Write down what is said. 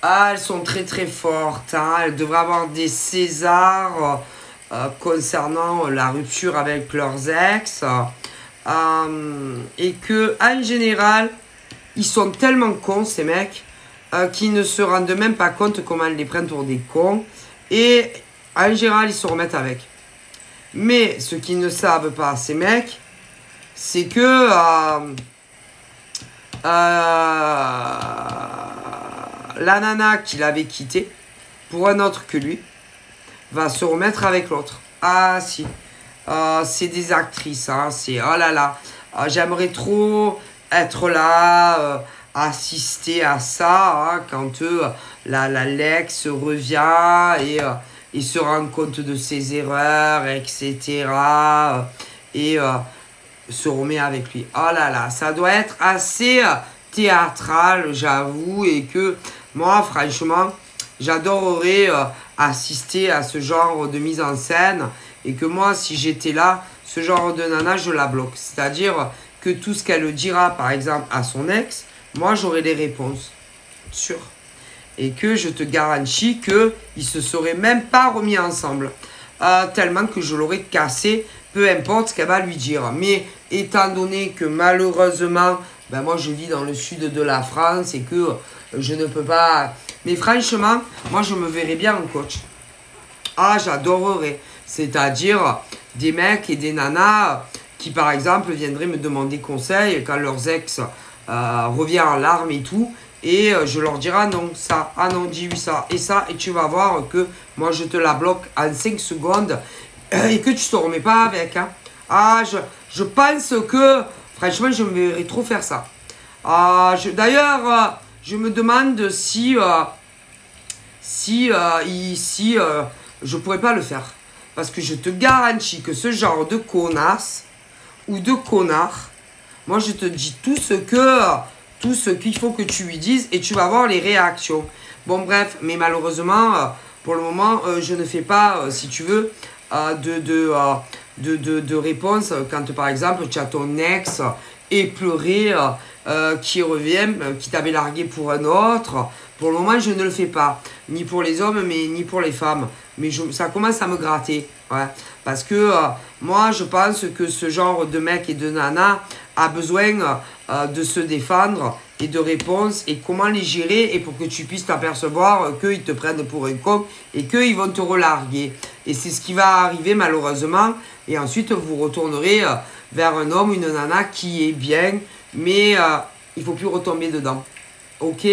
Ah, elles sont très très fortes. Hein. Elles devraient avoir des Césars concernant la rupture avec leurs ex. Et que, en général, ils sont tellement cons, ces mecs, qu'ils ne se rendent même pas compte comment elles les prennent pour des cons. Et en général, ils se remettent avec. Mais ce qu'ils ne savent pas, ces mecs, c'est que la nana qu'il avait quittée pour un autre que lui va se remettre avec l'autre. Ah si, c'est des actrices, hein, c'est oh là là, j'aimerais trop être là, assister à ça, hein, quand l'ex revient et se rend compte de ses erreurs, etc. Et se remet avec lui. Oh là là, ça doit être assez théâtral, j'avoue, et que moi, franchement, j'adorerais assister à ce genre de mise en scène, et que moi, si j'étais là, ce genre de nana, je la bloque. C'est-à-dire que tout ce qu'elle dira, par exemple, à son ex, moi, j'aurai les réponses. Sûr. Et que je te garantis qu'ils ne se seraient même pas remis ensemble. Tellement que je l'aurais cassé, peu importe ce qu'elle va lui dire. Mais étant donné que malheureusement, ben moi je vis dans le sud de la France et que je ne peux pas... Mais franchement, moi je me verrais bien en coach. Ah, j'adorerais. C'est-à-dire des mecs et des nanas qui par exemple viendraient me demander conseil quand leurs ex revient en larmes et tout. Et je leur dirai ah non, ça, ah non, dis oui ça, et tu vas voir que moi je te la bloque en 5 secondes et que tu te remets pas avec. Hein. Ah, je pense que, franchement, je me verrais trop faire ça. D'ailleurs, je me demande si je pourrais pas le faire. Parce que je te garantis que ce genre de connasse ou de connard, moi je te dis tout ce qu'il faut que tu lui dises et tu vas voir les réactions. Bon bref, mais malheureusement, pour le moment, je ne fais pas, si tu veux, de réponse quand par exemple tu as ton ex éploré qui revient, qui t'avait largué pour un autre. Pour le moment, je ne le fais pas. Ni pour les hommes, mais ni pour les femmes. Mais ça commence à me gratter. Ouais. Parce que moi, je pense que ce genre de mec et de nana a besoin de se défendre et de réponses et comment les gérer et pour que tu puisses t'apercevoir qu'ils te prennent pour un con et qu'ils vont te relarguer. Et c'est ce qui va arriver malheureusement. Et ensuite, vous retournerez vers un homme ou une nana qui est bien, mais il ne faut plus retomber dedans. Ok,